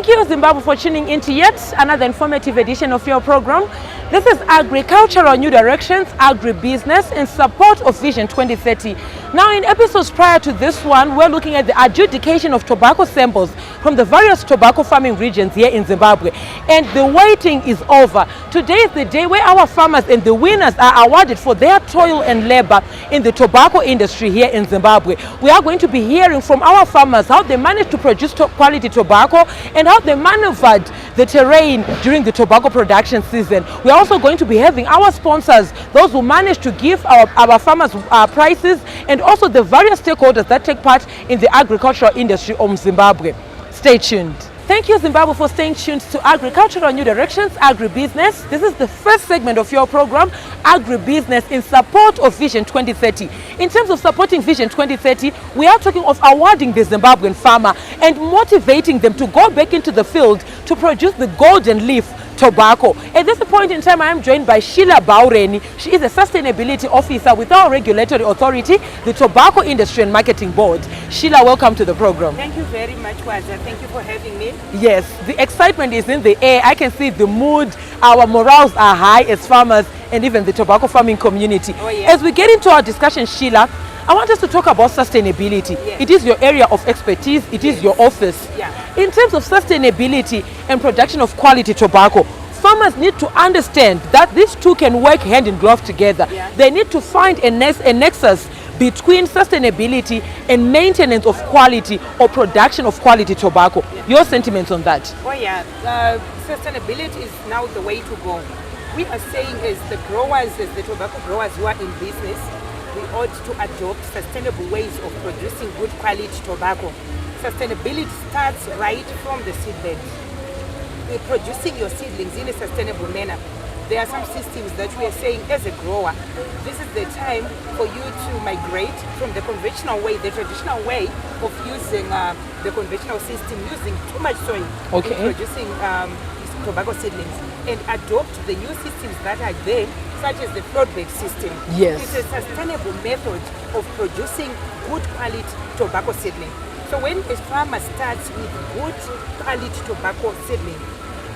Thank you, Zimbabwe, for tuning in to yet another informative edition of your program. This is Agricultural New Directions, Agribusiness in support of Vision 2030. Now, in episodes prior to this one, we're looking at the adjudication of tobacco samples from the various tobacco farming regions here in Zimbabwe. And the waiting is over. Today is the day where our farmers and the winners are awarded for their toil and labor in the tobacco industry here in Zimbabwe. We are going to be hearing from our farmers how they managed to produce quality tobacco and how they maneuvered the terrain during the tobacco production season. We are also going to be having our sponsors, those who managed to give our farmers prices, and also the various stakeholders that take part in the agricultural industry of Zimbabwe. Stay tuned. Thank you, Zimbabwe, for staying tuned to Agricultural New Directions, Agribusiness. This is the first segment of your program, Agribusiness in support of Vision 2030. In terms of supporting Vision 2030, we are talking of awarding the Zimbabwean farmer and motivating them to go back into the field to produce the golden leaf tobacco. At this point in time, I am joined by Sheila Baureni. She is a sustainability officer with our regulatory authority, the Tobacco Industry and Marketing Board. Sheila, welcome to the program. Thank you very much, Watsap. Thank you for having me. Yes, the excitement is in the air. I can see the mood. Our morals are high as farmers and even the tobacco farming community. Oh, yeah. As we get into our discussion, Sheila, I want us to talk about sustainability. Yes. It is your area of expertise. It is your office. Yeah. In terms of sustainability and production of quality tobacco, farmers need to understand that these two can work hand in glove together. Yeah. They need to find a nexus between sustainability and maintenance of quality or production of quality tobacco. Yeah. Your sentiments on that? Oh yeah, sustainability is now the way to go. We are saying as the growers, as the tobacco growers who are in business, we ought to adopt sustainable ways of producing good quality tobacco. Sustainability starts right from the seedbed. We're producing your seedlings in a sustainable manner. There are some systems that we are saying as a grower, this is the time for you to migrate from the conventional way, the traditional way of using the conventional system, using too much soil in producing tobacco seedlings, and adopt the new systems that are there, such as the float-bed system. Yes. It's a sustainable method of producing good quality tobacco seedling. So when a farmer starts with good quality tobacco seedling,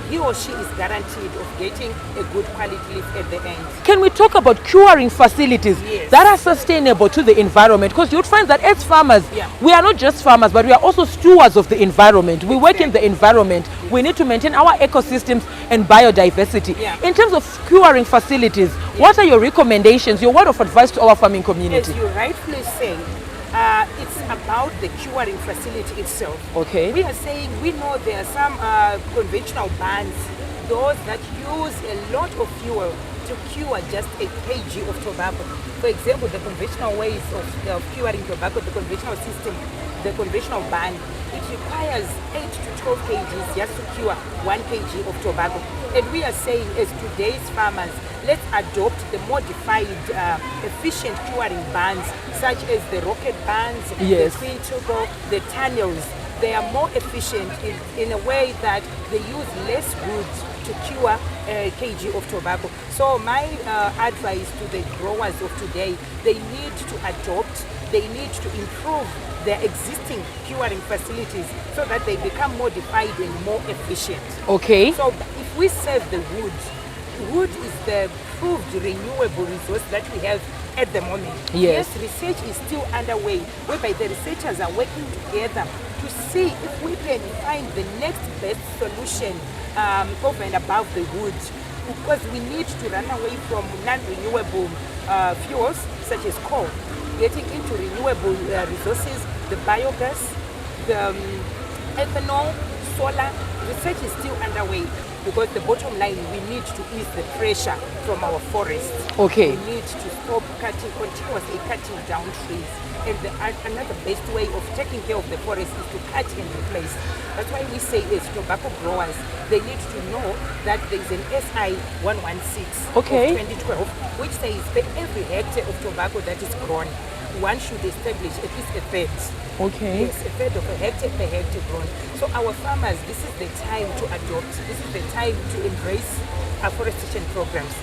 he or she is guaranteed of getting a good quality leaf at the end. Can we talk about curing facilities that are sustainable to the environment? Because you'd find that as farmers, we are not just farmers, but we are also stewards of the environment. We work in the environment. We need to maintain our ecosystems and biodiversity. In terms of curing facilities, what are your recommendations, your word of advice to our farming community? As you rightfully say, it's about the curing facility itself. Okay. We are saying we know there are some conventional barns, those that use a lot of fuel to cure just a kg of tobacco. For example, the conventional ways of curing tobacco, the conventional system, the conventional barn, it requires 8 to 12 kgs just to cure 1 kg of tobacco. And we are saying as today's farmers, let's adopt the modified, efficient curing barns, such as the rocket barns, the twin turbo, the tunnels. They are more efficient in a way that they use less wood to cure a kg of tobacco. So my advice to the growers of today, they need to adopt, they need to improve their existing curing facilities so that they become modified and more efficient. Okay. So if we save the wood is the proved renewable resource that we have at the moment. Yes, research is still underway, whereby the researchers are working together to see if we can find the next best solution over and above the wood, because we need to run away from non-renewable fuels such as coal, getting into renewable resources, the biogas, the ethanol, solar. Research is still underway, because the bottom line, we need to ease the pressure from our forests. Okay. We need to stop continuously cutting down trees. And another best way of taking care of the forest is to cut and replace. That's why we say as tobacco growers, they need to know that there is an SI 116 of 2012, which says that every hectare of tobacco that is grown, one should establish at least a third. Okay. Yes, a third of a hectare per hectare grown. So our farmers, this is the time to adopt. This is the time to embrace afforestation programs.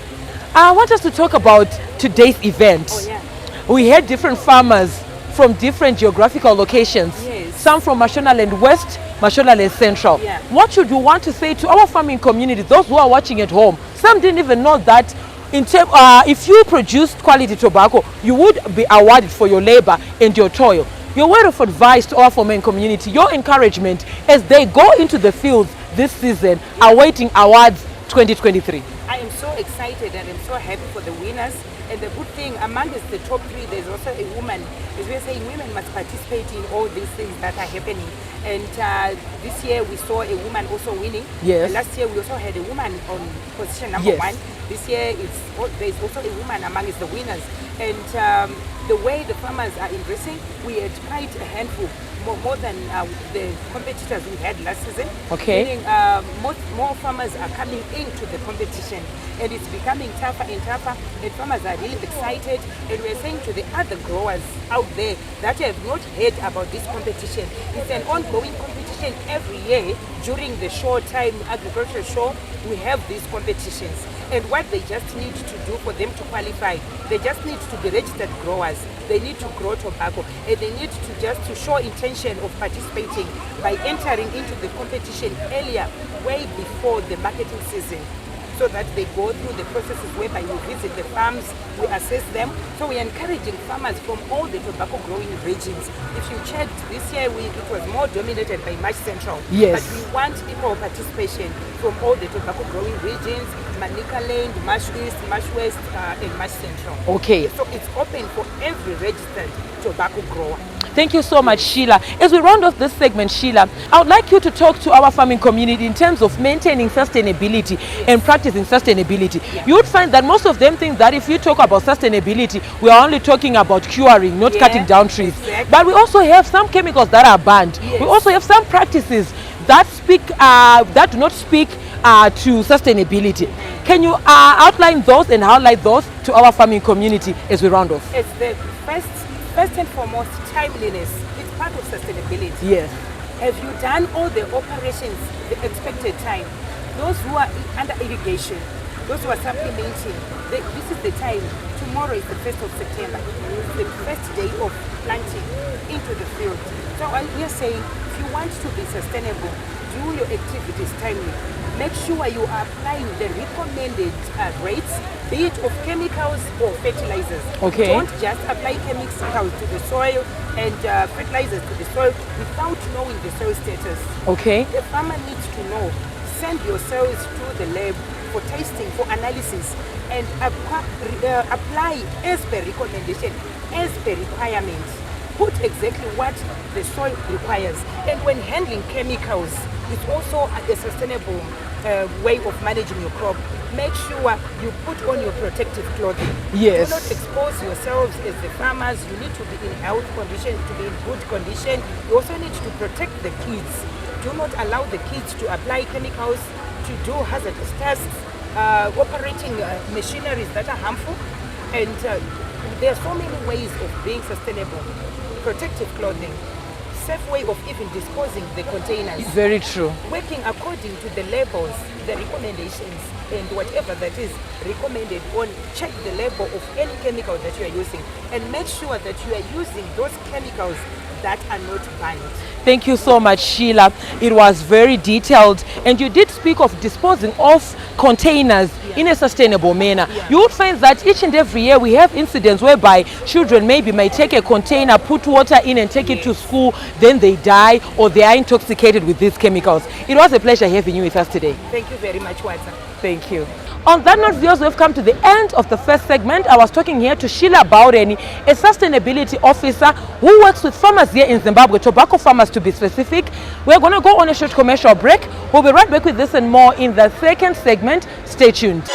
I want us to talk about today's event. Oh, yeah. We had different farmers from different geographical locations. Yes. some from Mashonaland West, Mashonaland Central. Yeah. What should you want to say to our farming community, those who are watching at home? Some didn't even know that if you produced quality tobacco, you would be awarded for your labor and your toil. Your word of advice to our farming community, your encouragement as they go into the fields this season, awaiting awards 2023. I am so excited and I'm so happy for the winners. And the good thing, amongst the top three, there's also a woman. As we're saying, women must participate in all these things that are happening. And this year we saw a woman also winning. Yes. And last year we also had a woman on position number one. This year there's also a woman amongst the winners. And the way the farmers are embracing, we had quite a handful, more than the competitors we had last season. Okay. Meaning more farmers are coming into the competition, and it's becoming tougher and tougher, and farmers are really excited. And we're saying to the other growers out there that have not heard about this competition, it's an ongoing competition every year. During the show time, agricultural show, we have these competitions. And what they just need to do for them to qualify, they just need to be registered growers. They need to grow tobacco, and they need to just to show intention of participating by entering into the competition earlier, way before the marketing season, so that they go through the processes whereby we visit the farms, we assess them. So we're encouraging farmers from all the tobacco growing regions. If you checked this year, it was more dominated by Mash Central. Yes. But we want equal participation from all the tobacco growing regions, Manikaland, Mash East, Mash West, and Mash Central. Okay. So it's open for every registered tobacco grower. Thank you so much, Sheila. As we round off this segment, Sheila, I would like you to talk to our farming community in terms of maintaining sustainability and practicing sustainability. Yeah. You would find that most of them think that if you talk about sustainability, we are only talking about curing, not cutting down trees. Exactly. But we also have some chemicals that are banned. Yes. We also have some practices that that do not speak to sustainability. Can you outline those and highlight those to our farming community as we round off? It's the first and foremost, timeliness. It's part of sustainability. Yes. Have you done all the operations the expected time? Those who are under irrigation, those who are supplementing, this is the time. Tomorrow is the 1st of September. It's the first day of planting into the field. So we are saying, if you want to be sustainable, do your activities timely. Make sure you are applying the recommended rates, be it of chemicals or fertilizers. Okay. Don't just apply chemicals to the soil and fertilizers to the soil without knowing the soil status. Okay. The farmer needs to know. Send your cells to the lab for testing, for analysis, and apply as per recommendation, as per requirement. Put exactly what the soil requires. And when handling chemicals, it's also a sustainable way of managing your crop. Make sure you put on your protective clothing. Yes. Do not expose yourselves as the farmers. You need to be in health condition, to be in good condition. You also need to protect the kids. Do not allow the kids to apply chemicals, to do hazardous tasks, operating machineries that are harmful. And there are so many ways of being sustainable. Protective clothing, safe way of even disposing the containers. Very true. Working according to the labels, the recommendations, and whatever that is recommended on, check the label of any chemical that you are using, and make sure that you are using those chemicals that are not banned. Thank you so much, Sheila. It was very detailed, and you did speak of disposing of containers in a sustainable manner. You would find that each and every year we have incidents whereby children maybe might take a container, put water in and take it to school, then they die or they are intoxicated with these chemicals. It was a pleasure having you with us today. Thank you very much, Watsap. Thank you. On that note, viewers, we've come to the end of the first segment. I was talking here to Sheila Baureni, a sustainability officer who works with farmers here in Zimbabwe, tobacco farmers to be specific. We're going to go on a short commercial break. We'll be right back with this and more in the second segment. Stay tuned.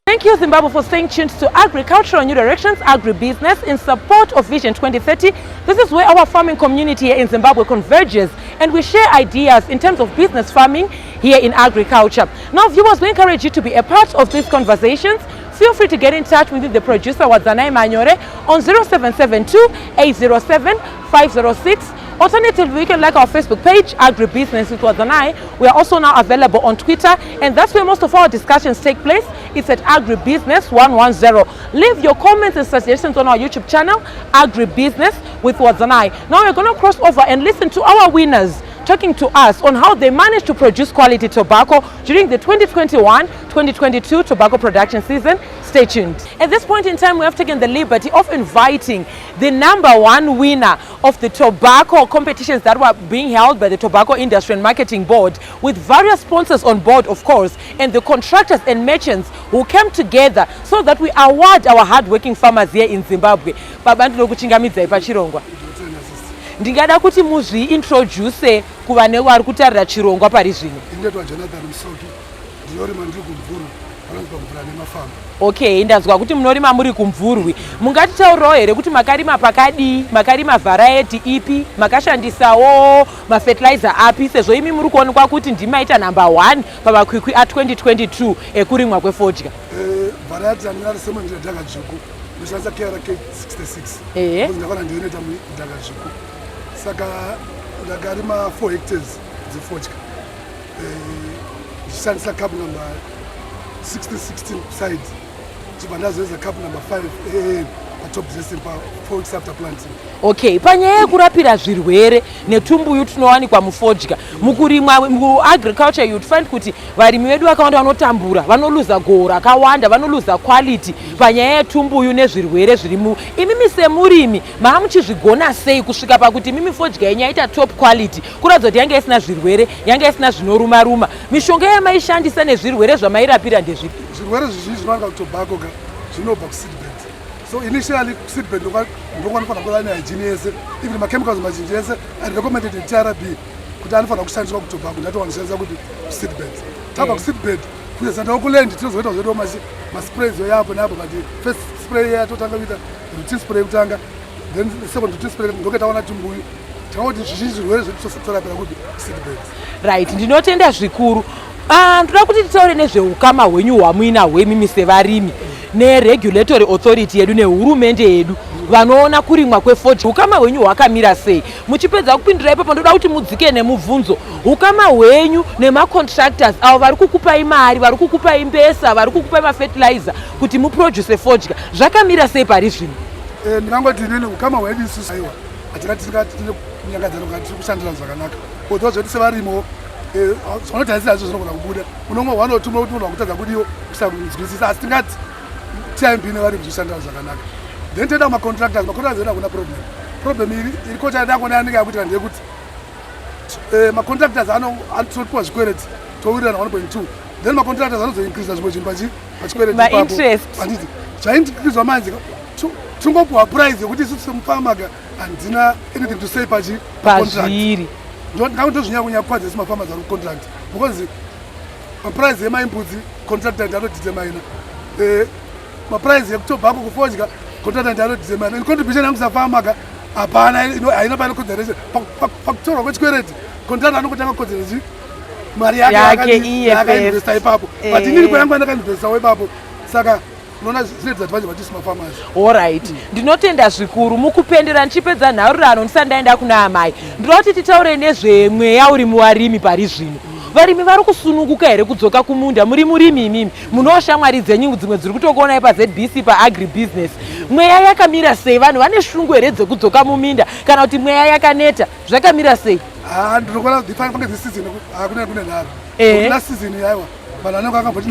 Thank you, Zimbabwe, for staying tuned to Agricultural New Directions, Agribusiness, in support of Vision 2030. This is where our farming community here in Zimbabwe converges and we share ideas in terms of business farming here in agriculture. Now, viewers, we encourage you to be a part of these conversations. Feel free to get in touch with the producer, Wadzanai Manyore, on 0772 807 506, Alternatively, you can like our Facebook page, Agribusiness with Watsap. We are also now available on Twitter, and that's where most of our discussions take place. It's at Agribusiness 110. Leave your comments and suggestions on our YouTube channel, Agribusiness with Watsap. Now we're going to cross over and listen to our winners talking to us on how they managed to produce quality tobacco during the 2021-2022 tobacco production season. Stay tuned. At this point in time, we have taken the liberty of inviting the #1 winner of the tobacco competitions that were being held by the Tobacco Industry and Marketing Board, with various sponsors on board, of course, and the contractors and merchants who came together so that we award our hard-working farmers here in Zimbabwe. Ndingada kuti muzvi-introduce kuvane vari kutarira chirongwa pari zvino. Okay, ndazwa kuti munorima muri kumvurwi. Mungatitaurawo here kuti makarima pakadii, makarima variety ipi, makashandisawo mafertilizer api, sezvo imi muri kuonekwa kuti ndimaita #1 pamakwikwi a2022 ekurimwa kwefodya. Variety andinarisemwe ndidhaga dzvuku. Ndoshandisa KRK 66. Ndakona ndinoita mudhaga dzvuku. Saka ndakarima 4 hectares dzefodya. Ndichishandisa cup number 1616 side. Chibandazoisa cup number 5 top dressing for 4 weeks after planting. Okay, panyaya yekurapira zvirwere netumbuyu tunowanikwa mufodya. Mukurimwa muagriculture you'd find kuti varimi vedu vakawanda vanotambura, vanoluza goal rakawanda, vanoluza quality panyaya yetumbuyu nezvirwere zvirimu. Imimi semurimi maamuchizvigona sei kusvika pakuti mimi fodya yenyu yaita top quality, kuratidza kuti yanga isina zvirwere, yanga isina zvinoruma ruma. Mishonga yamaishandisa nezvirwere zvamairapira ndezvipi? Zvirwere zvizhinji zvinowanika kutobacco zvinobva kuseedbed. So initially seedbed ndokwanifana kuva nehygiene yese, even machemicals mazhinji yese and recommended in TRB kuti anofana kushandiswa kutobacco, ndatowanishandisa kuti seedbed. Tabva kuseedbed kuisa ndokuland tinozoita zvedu masprays yapo napo, but first spray yatotanga kuita routine spray kutanga, then second routine spray ndoketaona tumbuyu. Takauti zvizhinji zvirwere zvedu torapira kuti seedbed. Right, ndinotenda zvikuru. Ndoda kuti titaure nezveukama hwenyu hwamuinahwo imimi sevarimi neregulatory authority yedu nehurumende yedu vanoona kurimwa kwefodya. Ukama hwenyu hwakamira sei? Muchipedza kupindura ipapo ndoda kuti mudzike nemubvunzo. Ukama hwenyu nemacontractors avo vari kukupai mari, vari kukupai mbesa, vari kukupai mafertilizer kuti muproduce fodya, zvakamira sei pari zvino? Ndingangoti nene ukama hwedu isusu aiwa hatikati tine kunyangadzana kuti tiri kushandira zvakanaka. Odwa zvedu sevarimo zvinotarisira zvo zvinogona kubuda. Unongwa wanotuma kuti munhu wakutadza kudiwo kusanzwisisa, asi tingati TIMB nevarimi zvishandira zvakanaka. Then toenda kumacontractors, macontractors edu hakuna problem. Problem iri kocha ndakona yanenge yakuitika ndeyekuti macontractors anotopiwa zvikwereti towirirana 1.2, then macontractors anozoincreasa zvimwe zvinhu pachikwereti ipapo. Handiti zvaindikirizwa manje tingopiwa price yekuti isusu semufama handina anything to say pazviri. Ndozvinyanya kunyakwadzisa semafama ari kucontract because maprice emainputs contractor ndanodetermina, maprice ekutobacco kufodya contractor ndanodetermina, and contribution yangu safama hapana, haina pane consideration pakutorwa kwechikwereti. Contractor anongotanga kuconsiderati mari yake yakainvesta ipapo, but inini kwangu andakainvestawo ipapo. Saka unoona zvinodza kuti vanhu vatisi mafarmers. Alright, ndinotenda zvikuru mukupendera. Ndichipedza nharirano ndisati ndaenda kuna amai, ndoda kuti titaure nezvemweya uri muvarimi pari zvino. Varimi vari kusununguka here kudzoka kumunda? Muri murimi imimi munowo shamwari dzenyu dzimwe dziri kutokuonai paZBC paagribusiness. Mweya yakamira sei? Vanhu vane shungu here dzekudzoka muminda kana kuti mweya yakaneta? Zvakamira sei? Ndinokuona kuti pange season hakuna kunenharo. Last season aiwa vanhu vanenge vakamboti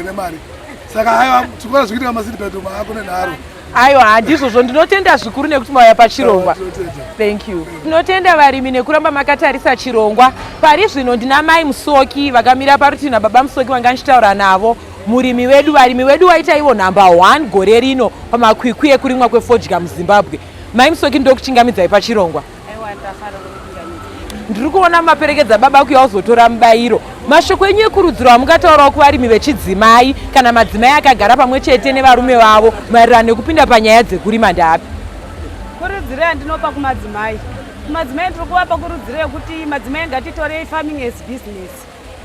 nemari. Saka aiwa tikora zvikiitika maseedbed hakuna nharo. Aiwa, handizvozvo. Ndinotenda zvikuru nekuti mauya pachirongwa. Thank you. Tinotenda varimi nekuramba makatarisa chirongwa. Pari zvino ndina mai Musoki vakamira parutivi nababa Musoki vanga ndichitaura navo. Murimi wedu, varimi wedu waita ivo #1 gore rino pamakwikwi ekurimwa kwefodya muZimbabwe. Mai Musoki ndokuchingamidzai pachirongwa. Ndiri kuona maperekedza baba kuya uzotora mubayiro. Mashoko enyu ekurudziro amungataurawo kuvarimi vechidzimai kana madzimai akagara pamwe chete nevarume vavo maererano nekupinda panyaya dzekurima ndapi? Kurudziro yandinopa kumadzimai tiri kuvapa kurudziro yekuti madzimai ngatitorei farming as business.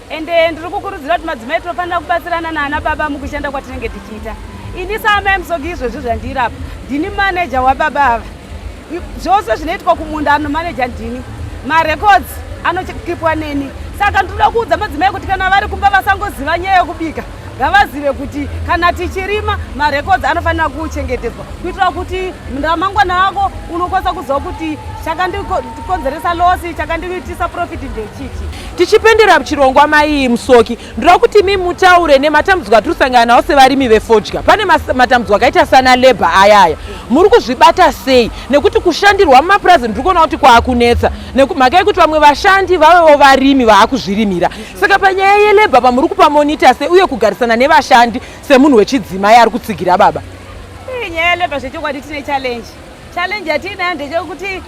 Ende ndiri kukurudzira kuti madzimai tinofanira kubatsirana naana baba mukushanda kwatinenge tichiita. Ini saamai Musoki izvozvo zvandirapa ndini manager wababa ava. zvose zvinoitwa kumunda anomaneja ndini, marecords anokipwa neni. Saka ndinoda kuudza madzimai kuti kana vari kumba vasangoziva nyaya yekubika, ngavazive kuti kana tichirima marecords anofanira kuchengetedzwa kuitira kuti ramangwana wako unokwanisa kuziva kuti chakandikonzeresa losi, chakandiitisa profit ndechichi. Tichipendera chirongwa mai Musoki, ndinoda kuti mutaure nematambudziko atiri kusangana nawo sevarimi vefodya. Pane matambudziko akaita sana labor ayaya, muri kuzvibata sei? Nekuti kushandirwa mumapurazi ndiri kuona kuti kwaakunetsa mhaka yekuti vamwe vashandi vavewo varimi vaakuzvirimira. Saka panyaya yelabor pamuri kupa monita sei uye kugarisana nevashandi semunhu wechidzimai ari kutsigira baba? Nyaya yelabor zvechokwadi tine challenge yatiinayo ndechekuti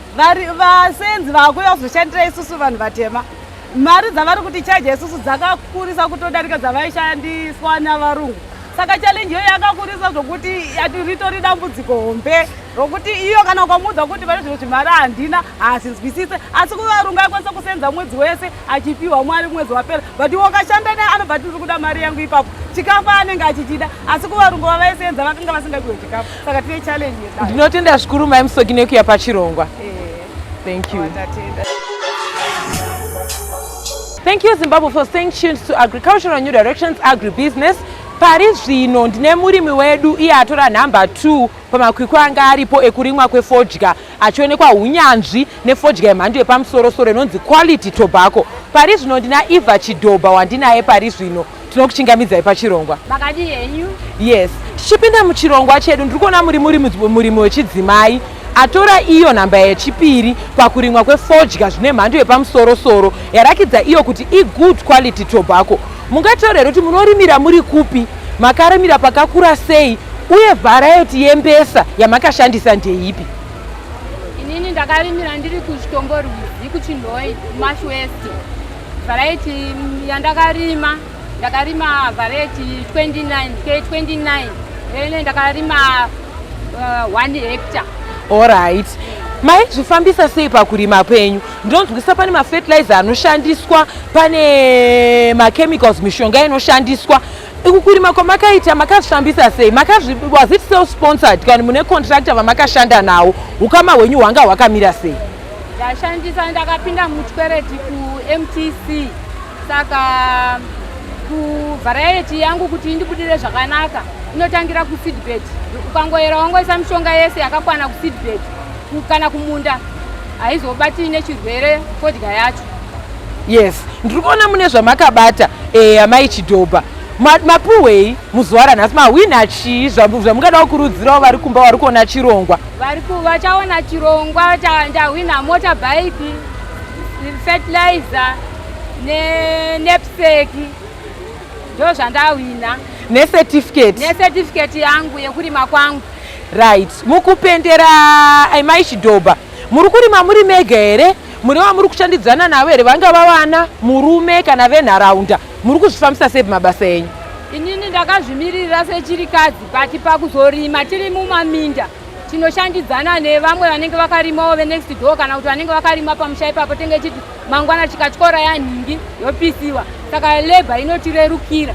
vasenzi vakuya kuzoshandira isusu vanhu vatema, mari dzavari kuti chaja isusu dzakakurisa kutodarika dzavaishandiswa navarungu. Saka challenge iyoyo yakakurisa zvokuti ritori dambudziko hombe rokuti iyo kana ukamuudza kuti pane zviro zvimari handina hasinzwisise, asi kuvarungu akwanisa kusenza mwedzi wese achipiwa mwari mwedzi wapera, but wakashanda naye anobva tiri kuda mari yangu ipapo, chikafu anenge achichida, asi kuvarungu vavaisenza vakanga vasingapiwe chikafu. Saka tine challenge yedayo. Ndinotenda zvikuru mai Musoki nekuya pachirongwa. Thank you. Thank you Zimbabwe for staying tuned to Agricultural New Directions Agribusiness. Pari zvino ndine murimi wedu iye atora number 2 pamakwikwi anga aripo ekurimwa kwefodya, achionekwa unyanzvi nefodya yemhando yepamusoro-soro inonzi quality tobacco. Pari zvino ndina Eva Chidobha wandinaye pari zvino. Tinokuchingamidzai pachirongwa. Makadi henyu? Yes. Tichipinda muchirongwa chedu ndiri kuona muri murimi wechidzimai atora iyo nhamba yechipiri pakurimwa kwefodya zvine mhando yepamusoro-soro yarakidza iyo kuti good quality tobacco. Mungataurira kuti munorimira muri kupi, makarimira pakakura sei, uye variety yembesa yamakashandisa ndeipi? Inini ndakarimira ndiri kuChitomborwizi kuChinhoi Mash West. Variety yandakarima variety 29 K29. Ene ndakarima 1 hectare. All right. Maizvifambisa sei pakurima penyu? Ndinonzwisa pane mafertilizer anoshandiswa, pane machemicals, mishonga inoshandiswa. Kurima kwamakaita makazvifambisa sei? Was it self sponsored kana mune contractor vamakashanda nawo? Ukama hwenyu hwanga hwakamira sei? Ndashandisa, ndakapinda muchikwereti kuMTC. Saka variety yangu kuti indibudire zvakanaka inotangira kuseedbed. Ukangoera wangoisa mishonga yese yakakwana kuseedbed, kana kumunda haizobati nechirwere fodya yacho. Yes, ndiri kuona mune zvamakabata amai Chidobha. Mapuhwei muzuva ranhasi, mahwina chii zvamungada kukurudzirawo vari kumba vari kuona chirongwa? Vachaona chirongwa ndahwina motorbike, fertilizer nepseki, ndo zvandahwina. Necertificate yangu yekurima kwangu. Right. Mukupendera amai Chidobha, muri kurima muri mega here? Muriwa muri kushandidzana navo here, vangava vana, murume kana venharaunda? Muri kuzvifambisa sei mabasa enyu? Inini ndakazvimirira sechirikadzi, but pakuzorima tiri mumaminda tinoshandidzana nevamwe vanenge vakarimawo venext door, kana kuti vanenge vakarima pamusha ipapo tenge chiti mangwana chikatyora yanhingi yopisiwa. Saka labor inotirerukira.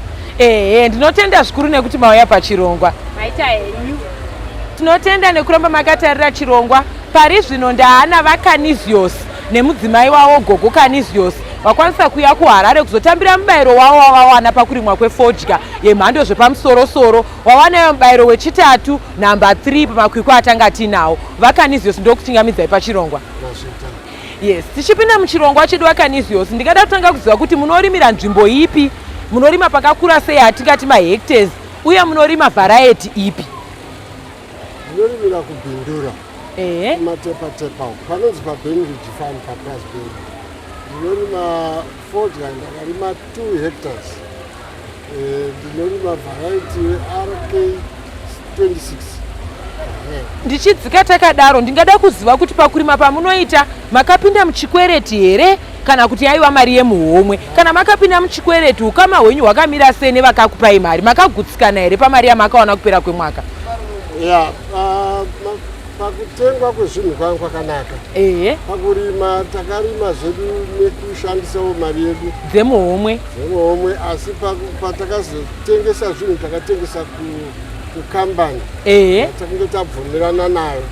Ndinotenda zvikuru nekuti mauya pachirongwa. Maita henyu. Tinotenda nekuramba makatarira chirongwa. Pari zvino ndaana vaCanisius nemudzimai wavo gogo Canisius wakwanisa kuya kuHarare kuzotambira mubayiro wavo wavawana pakurimwa kwefodya yemhando zvepamusoro-soro. Wawanayo mubayiro wechitatu number 3 pamakwikwi atanga tinawo. vaCanisius ndokuchingamidzai pachirongwa. Yes, tichipinda muchirongwa chedu vaCanisius, ndingada kutanga kuziva kuti munorimira nzvimbo ipi, munorima pakakura sei hatingati mahectares, uye munorima variety ipi? Munorimira kubhindura. Matepa panonzi paBenridge Farm paPrasburg. Ndinorima fodya ndakarima 2 hectares. Ndinorima variety RK26. Ndichidzika takadaro ndingada kuziva kuti pakurima pamunoita makapinda muchikwereti here kana kuti aiwa mari yemuhomwe? Kana makapinda muchikwereti, ukama hwenyu hwakamira sei nevakakupai mari? Makagutsikana here pamari yamakaona kupera kwemwaka? Pakutengwa kwezvinhu kwangu kwakanaka. Pakurima takarima zvedu nekushandisawo mari yedu dzemuhomwe, asi patakazotengesa zvinhu takatengesa kukambani takunge tabvumirana nayo.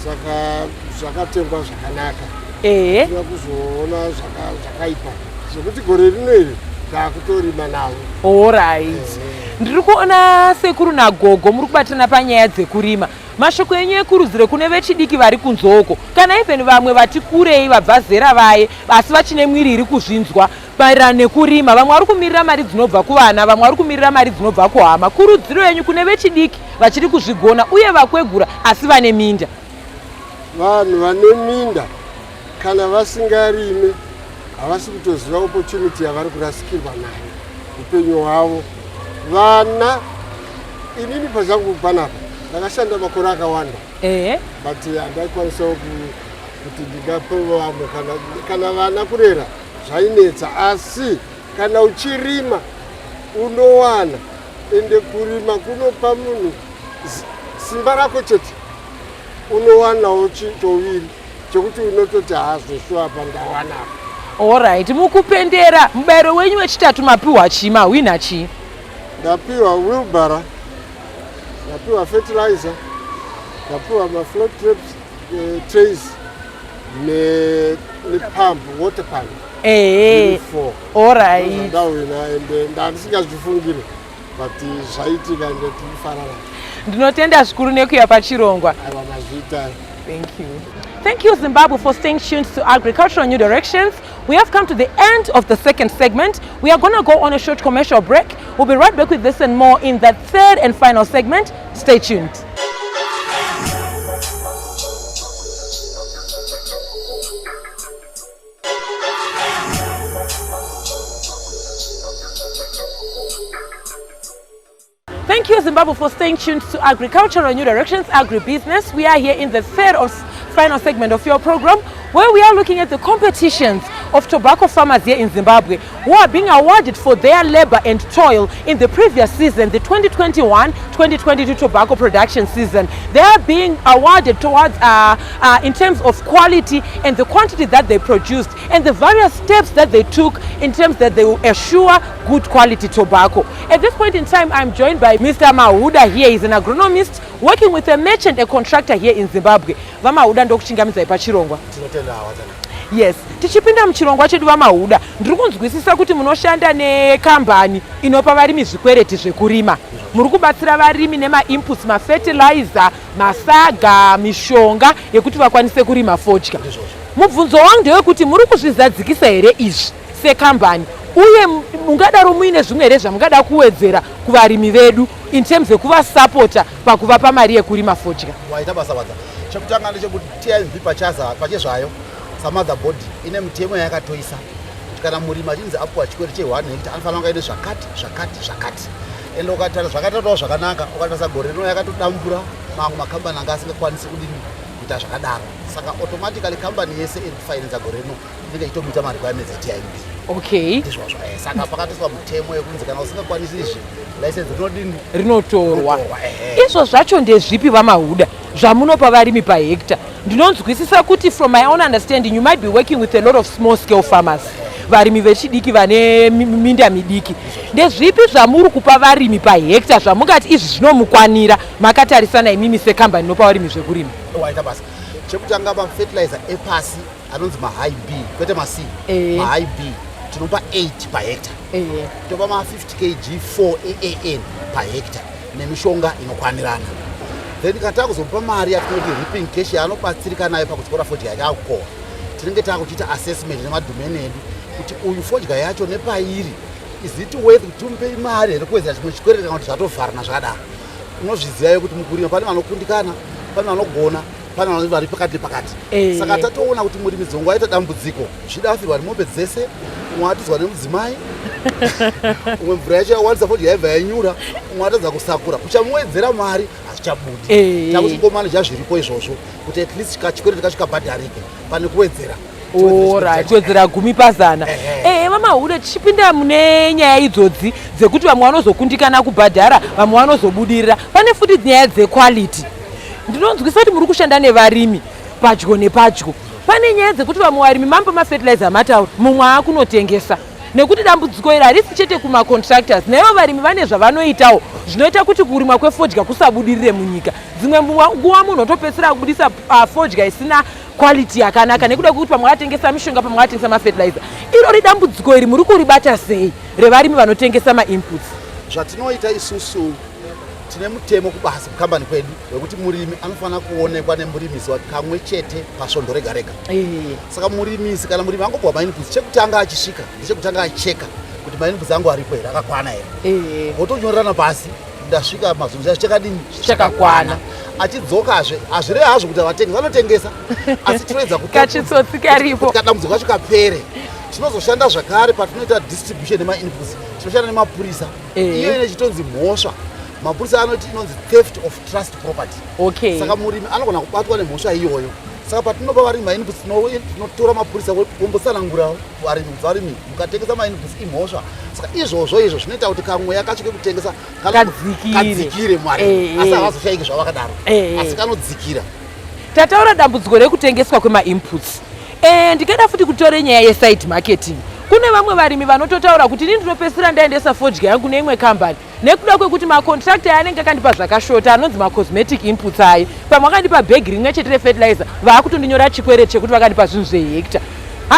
Saka zvakatengwa zvakanaka. Tina kuzoona zvakaipa zvekuti gore rino iri taakutorima nawo. Alright. Ndiri kuona sekuru nagogo muri kubatana panyaya dzekurima. Mashoko enyu ekurudzire kune vechidiki vari kunzoko kana even vamwe vati kurei vabva zera vaye asi vachine mwiri iri kuzvinzwa maererano nekurima. Vamwe vari kumirira mari dzinobva kuvana, vamwe vari kumirira mari dzinobva kuhama. Kurudziro yenyu kune vechidiki vachiri kuzvigona uye vakwegura asi vane minda. Vanhu vane minda kana vasingarime havasi kutoziva opportunity yavari kurasikirwa nayo upenyu hwavo. Vana inini pazangu panapa ndakashanda makore akawanda but handakwanisawo kuti ndingape vanhu kana vana kurera zvainetsa, asi kana uchirima unowana. Ende kurima kunopa munhu simba rako chete, unowanawo chitoviri chekuti unototi hazveshuwa pandawanapo. Alright, mukupendera mubayiro wenyu wechitatu mapiwa chima wina chii? Ndapiwa wheelbarrow, ndapiwa fertilizer, ndapiwa ma-float trays ne-pump, water pump. Alright. Ndawina ende ndandisingazvifungire but zvaitika ndetifarara. Ndinotenda zvikuru nekuya pachirongwa. Aiwa mazvita. Thank you. Thank you, Zimbabwe, for staying tuned to Agricultural New Directions. We have come to the end of the second segment. We are going to go on a short commercial break. We'll be right back with this and more in the third and final segment. Stay tuned. Thank you, Zimbabwe, for staying tuned to Agricultural New Directions, Agribusiness. We are here in the third or final segment of your program, where we are looking at the competitions of tobacco farmers here in Zimbabwe who are being awarded for their labor and toil in the previous season, the 2021-2022 tobacco production season. They are being awarded towards in terms of quality and the quantity that they produced and the various steps that they took in terms that they will assure good quality tobacco. At this point in time, I'm joined by Mr. Mahuda here. He's an agronomist working with a merchant, a contractor here in Zimbabwe. Vamahuda ndokuchingamidza pachirongwa. Yes, tichipinda muchirongwa chedu Vamahuda, ndiri kunzwisisa kuti munoshanda nekambani inopa varimi zvikwereti zvekurima. Muri kubatsira varimi nema-inputs, ma-fertilizer, masaga, mishonga yekuti vakwanise kurima fodya. Mubvunzo wangu ndewekuti muri kuzvizadzikisa here izvi sekambani, uye mungadaro muine zvimwe here zvamungada kuwedzera kuvarimi vedu in terms yekuvasapota pakuvapa mari yekurima fodya? Waita basa badza. Chekutanga ndechekuti TIV pachezvayo samother body ine mitemo yakatoisa kuti kana murimi achinzi apuwa chikwere che1 hectare anofanira kunge ine zvakati. Ende ukatara zvakatotawo zvakanaka, ukatarisa gore rino yakatodambura mamwe makambani anga asingakwanisi kuita zvakadaro. Saka automatically kambani yese iri kufinansa gore rino inenge ichitomuita ma-requirements eTIV. Okay. Saka pakatoiswa mutemo yekunzi kana usingakwanisi izvi license rinotorwa. Izvo zvacho ndezvipi Vamahuda zvamunopa varimi pahectare? Ndinonzwisisa kuti from my own understanding you might be working with a lot of small scale farmers, varimi vechidiki vane minda midiki. Ndezvipi zvamuri kupa varimi pahectare zvamungati izvi zvinomukwanira makatarisana imimi sekambani inopa varimi zvekurima? Waita basa. Chekutanga ma-fertilizer epasi anonzi ma-high B, kwete ma-C. Ma-high B tinopa 8 per hectare. Topa ma-50 kg 4 AAN per hectare nemishonga inokwanirana. Then kana kuzopa mari yatinoti reaping cash yaanobatsirika nayo pakutyora fodya yake akukohwa, tinenge takuchita assessment nemadhomeni edu kuti uyu fodya yacho nepairi is it worth kuti tumpe mari here kuwedzera chimwe chikwereti kana kuti zvatovharana zvakadaro. Unozvizivayo kuti mukurima pane vanokundikana, pane vanogona, pane vari pakati. Saka tatoona kuti murimi dzongo aita dambudziko, zvidafirwa nemombe dzese, umwe atizwa nemudzimai, umwe mvura yacho yawanisa fodya yaibva yanyura, umwe atadza kusakura, kuchamuwedzera mari hazvichabudi. Takuchingomanaja zviripo izvozvo kuti at least chikwereti kacho kabhadharike pane kuwedzera. Alright, kuwedzera 10%. Vamahuda tichipinda mune nyaya idzodzi dzekuti vamwe vanozokundikana kubhadhara, vamwe vanozobudirira, pane futi nyaya dzequality. Ndinonzwisisa kuti muri kushanda nevarimi padyo nepadyo. Pane nyaya dzekuti vamwe varimi mambo ma-fertilizer matauri, mumwe akunotengesa. Nekuti dambudziko iri harisi chete kuma-contractors, naivo varimi vane zvavanoitawo zvinoita kuti kurimwa kwefodya kusabudirire munyika. Dzimwe nguva munhu otopedzisira kubudisa fodya isina quality yakanaka nekuda kwekuti pamwe vatengesa mishonga pamwe vatengesa mafertilizer. Irori dambudziko iri muri kuribata sei revarimi vanotengesa mainputs? Zvatinoita isusu tine mutemo kubasa kukambani kwedu wekuti murimi anofanira kuonekwa nemurimisi kamwe chete pasvondo rega rega. Saka murimisi kana murimi angopuwa mainputs, chekutanga achisvika ndechekutanga acheka kuti mainputs angu aripo here akakwana here, votonyorerana pasi ndasvika mazungu chakadini chakakwana. Achidzokazve hazvirevi hazvo kuti vatengi vanotengesa asi tinoedza kachitsotsi karipo kadambudziko kacho kapere. Tinozoshanda zvakare patinoita distribution yemainputs, tinoshanda nemapurisa iyo ine chitonzi mhosva. Mapurisa anoti inonzi theft of trust property. Saka murimi anogona kubatwa nemhosva iyoyo. Saka patinopa varimi mainputs tinotora mapurisa vombotsanangura varimi mukatengesa mainputs imhosva. Saka izvozvo zvinoita kuti kamweya kacho kekutengesa kadzikire mwari, asi havazoshaiki zvavakadaro, asi kanodzikira. Tataura dambudziko rekutengeswa kwemainputs. Ndikaida futi kutore nyaya yesite marketing. Kune vamwe varimi vanototaura kuti ini ndinopedzisira ndaendesa fodya yangu neimwe kambani nekuda kwekuti makontractor anenge akandipa zvakashota anonzi macosmetic inputs ayi, pamwe akandipa bhegi rimwe chete refertilizer vaakutondinyorera chikwere chekuti vakandipa zvinhu zvehekta.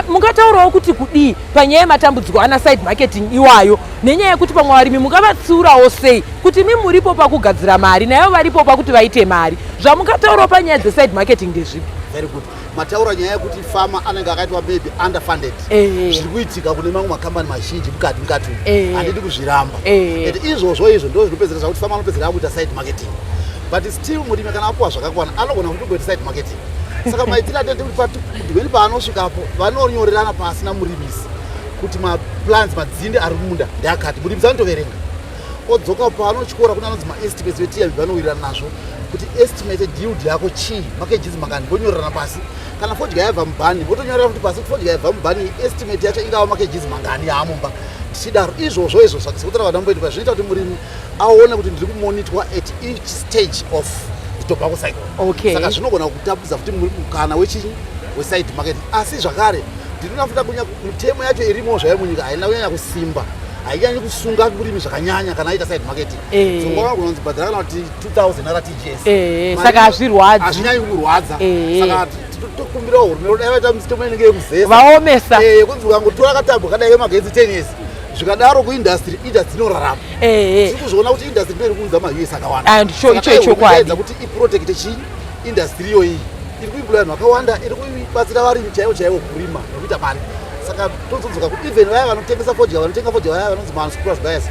Mungataurawo kuti kudii panyaya yematambudziko ana side marketing iwayo, nenyaya yekuti pamwe varimi mungavatsiurawo sei kuti mi muripo pakugadzira mari nayo varipo pakuti vaite mari. Zvamungataurawo panyaya dzeside marketing ndezvipi? Very good. Mataura nyaya yekuti farmer anenge akaitwa maybe underfunded. Zviri kuitika kune mamwe makambani mazhinji mukati handidi kuzviramba. Izvozvo ndo zvinopedzera kuti farmer anopedzera akuita side marketing. But still murimi kana apuwa zvakakwana anogona kutogoita side marketing. Saka maitiro atete kuti pamweni paanosvikapo vanonyorerana pasi namurimisi kuti maplans madzinde ari mumunda ndeakati, murimisi anotoverenga odzoka paanotyora kuna anonzi maestimates vetiyambi vanowirirana nazvo kuti estimated yield yako chii, makages makani, vonyorerana pasi. Kana fodya yabva mubhani votonyorera kuti pasi kuti fodya yabva mubhani estimate yacho ingava makages mangani yaamumba tichidaro. Izvozvo zvakutara vadamboitwa zvinoita kuti murimi aone kuti ndiri kumonitwa at each stage of the tobacco cycle. Saka zvinogona kutapudza futi mukana weside marketing. Asi zvakare ndinonafuta mitemo yacho irimo zvayo munyika haina kunyanya kusimba, hainyanyi kusunga kurimi zvakanyanya kana aita side marketing. Saka kunonzi bhadhara kana kuti 2000 naira TGS. Saka hazvirwadzi. Hazvinyanyi kurwadza. Saka tokumbira hurumende dai vaita mitemo inenge yekuzesa. Vaomesa. Kunzi ukangotora katambo kadai kemagetsi 10 years. Zvikadaro kuindustry inorarama. Tiri kuzoona kuti industry ndiyo iri kuunza ma-US akawanda. Icho kwadi. Kuti iprotecte chi industry iyoyi. Iri kuimbula vanhu vakawanda, iri kubatsira varimi chaivo kurima nekuita mari. Saka tozodzoka kuti even vaya vanotengesa fodya vanotenga fodya vaya vanonzi ma-supervised buyers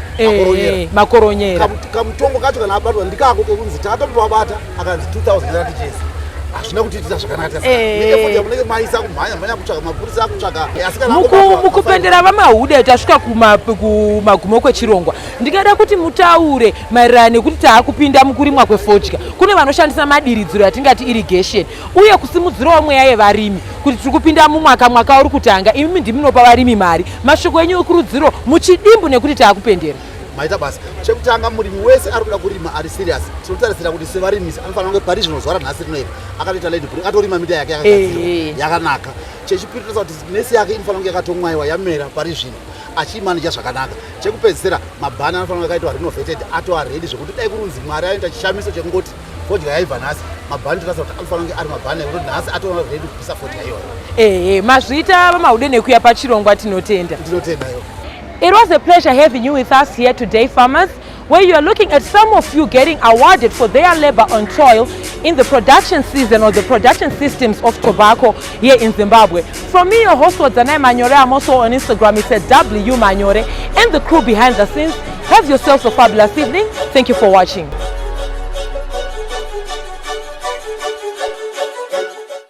makoronyera. Kamutongo kacho kana abatwa ndikako kekunzi takatomboabata akanzi 2000 naira TGS. Hazvina kutiitira zvakanaka fodya munenge maisa kumhanya kutsvaka mapurisa akutsvaka. Mukupendera vamahude tasvika kumagumo kwechirongwa, ndingada kuti mutaure maererano nekuti taakupinda mukurimwa kwefodya. Kune vanoshandisa madiridziro yatingati irrigation uye kusimudzirawo mweya yevarimi kuti tiri kupinda mwaka uri kutanga, imi ndimunopa varimi mari. Mashoko enyu ekurudziro muchidimbu nekuti taakupendera. Maita basa chekutanga murimi wese ari kuda kurima ari serious, tinotarisira kuti sevarimisi anofanira kunge pari zvino zuva ranhasi rinoiri akatoita lady break atorima mita yake yakagadzirwa yakanaka. Chechipiri tosa kuti nesi yake inofanira kunge yakatomwaiwa yamera pari zvino achiimanija zvakanaka. Chekupedzisira mabhani anofanira kunge akaitwa renovated atova ready zvokuti dai kurunzi mwari aita chishamiso chekungoti fodya yaibva nhasi, mabhani totarisa kuti anofanira kunge ari mabhani ekuti nhasi atova ready kupisa fodya iyoyo. Mazvita vamahude nekuya pachirongwa tinotenda. Ndinotenda iyoyo. It was a pleasure having you with us here today, farmers, where you are looking at some of you getting awarded for their labor and toil in the production season or the production systems of tobacco here in Zimbabwe. From me, your host Wadzanai Manyore. I'm also on Instagram. It's at W Manyore, and the crew behind the scenes. Have yourselves a fabulous evening. Thank you for watching.